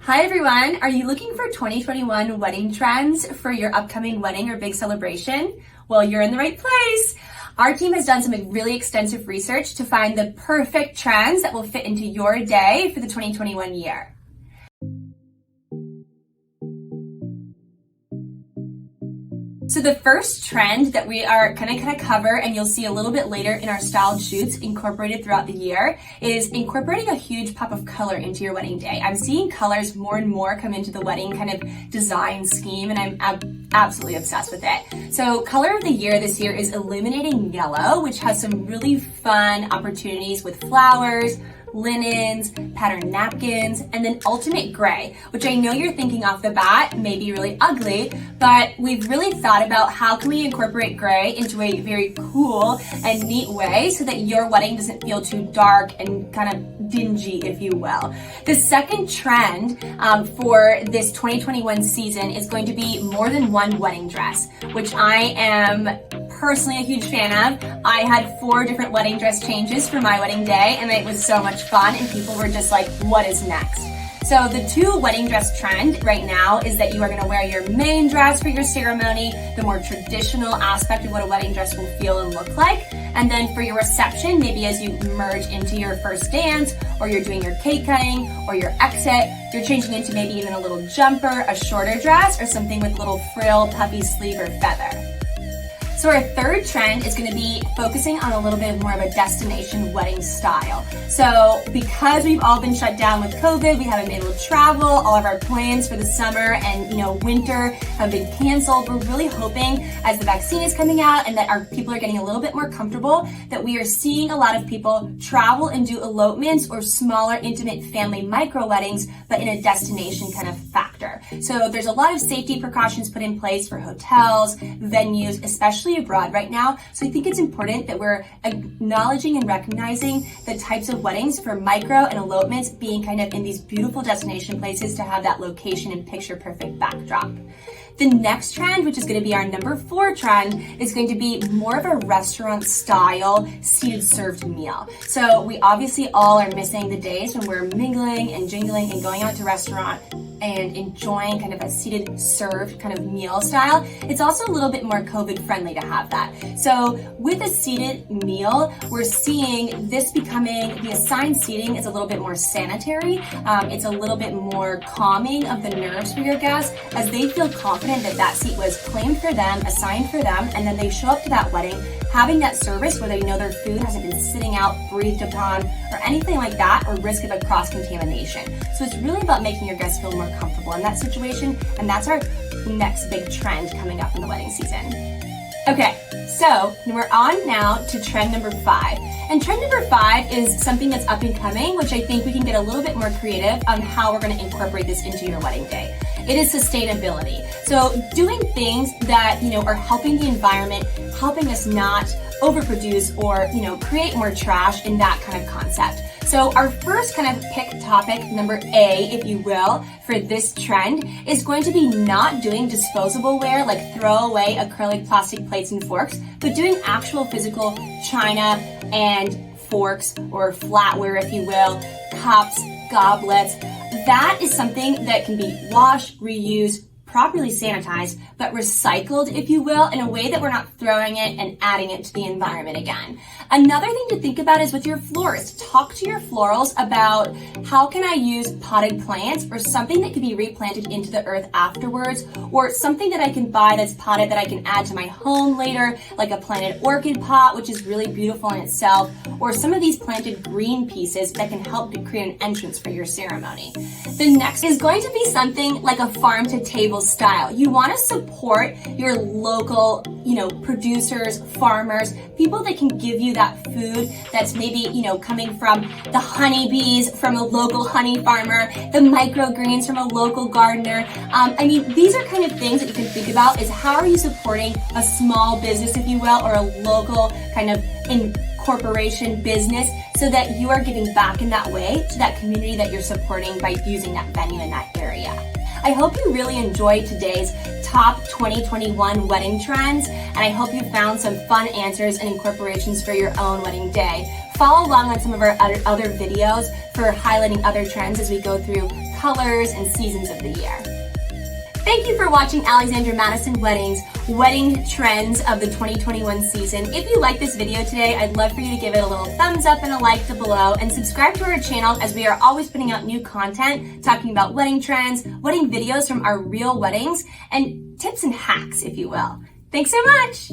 Hi everyone, are you looking for 2021 wedding trends for your upcoming wedding or big celebration? Well, you're in the right place. Our team has done some really extensive research to find the perfect trends that will fit into your day for the 2021 year. So the first trend that we are going to cover, and you'll see a little bit later in our styled shoots incorporated throughout the year, is incorporating a huge pop of color into your wedding day. I'm seeing colors more and more come into the wedding kind of design scheme, and I'm absolutely obsessed with it. So color of the year this year is illuminating yellow, which has some really fun opportunities with flowers, linens, patterned napkins, and then ultimate gray, which I know you're thinking off the bat may be really ugly, but we've really thought about how can we incorporate gray into a very cool and neat way so that your wedding doesn't feel too dark and kind of dingy, if you will. The second trend for this 2021 season is going to be more than one wedding dress, which I am personally a huge fan of. I had 4 different wedding dress changes for my wedding day, and it was so much fun, and people were just like, what is next? So the 2 wedding dress trend right now is that you are going to wear your main dress for your ceremony, the more traditional aspect of what a wedding dress will feel and look like. And then for your reception, maybe as you merge into your first dance, or you're doing your cake cutting, or your exit, you're changing into maybe even a little jumper, a shorter dress, or something with a little frill, puffy sleeve, or feather. So our third trend is going to be focusing on a little bit more of a destination wedding style. So because we've all been shut down with COVID, we haven't been able to travel, all of our plans for the summer and winter have been canceled. We're really hoping as the vaccine is coming out and that our people are getting a little bit more comfortable, that we are seeing a lot of people travel and do elopements or smaller intimate family micro weddings, but in a destination kind of factor. So there's a lot of safety precautions put in place for hotels, venues, especially abroad right now. So I think it's important that we're acknowledging and recognizing the types of weddings for micro and elopements being kind of in these beautiful destination places to have that location and picture perfect backdrop. The next trend, which is going to be our number 4 trend, is going to be more of a restaurant style seated served meal. So we obviously all are missing the days when we're mingling and jingling and going out to restaurant and enjoying kind of a seated served kind of meal style. It's also a little bit more COVID friendly to have that. So with a seated meal, we're seeing this becoming, the assigned seating is a little bit more sanitary. It's a little bit more calming of the nerves for your guests as they feel confident that that seat was claimed for them, assigned for them, and then they show up to that wedding having that service where they know their food hasn't been sitting out, breathed upon, or anything like that, or risk of a cross-contamination. So it's really about making your guests feel more comfortable in that situation, and that's our next big trend coming up in the wedding season. Okay, so we're on now to trend number 5. And trend number 5 is something that's up and coming, which I think we can get a little bit more creative on how we're going to incorporate this into your wedding day. It is sustainability. So doing things that, are helping the environment, helping us not overproduce or, create more trash in that kind of concept. So our first kind of pick topic, number A, if you will, for this trend is going to be not doing disposable ware like throwaway acrylic plastic plates and forks, but doing actual physical china and forks or flatware, if you will, cups, goblets. That is something that can be washed, reused, properly sanitized, but recycled, if you will, in a way that we're not throwing it and adding it to the environment again. Another thing to think about is with your florists. Talk to your florals about how can I use potted plants or something that can be replanted into the earth afterwards, or something that I can buy that's potted that I can add to my home later, like a planted orchid pot, which is really beautiful in itself, or some of these planted green pieces that can help to create an entrance for your ceremony. The next is going to be something like a farm to table style. You want to support your local, producers, farmers, people that can give you that food that's maybe, coming from the honeybees from a local honey farmer, the microgreens from a local gardener. These are kind of things that you can think about is how are you supporting a small business, if you will, or a local kind of corporation business so that you are giving back in that way to that community that you're supporting by using that venue in that area. I hope you really enjoyed today's top 2021 wedding trends, and I hope you found some fun answers and incorporations for your own wedding day. Follow along on some of our other videos for highlighting other trends as we go through colors and seasons of the year. Thank you for watching Alexandra Madison Weddings wedding trends of the 2021 season. If you like this video today, I'd love for you to give it a little thumbs up and a like below, and subscribe to our channel as we are always putting out new content talking about wedding trends, wedding videos from our real weddings, and tips and hacks, if you will. Thanks so much.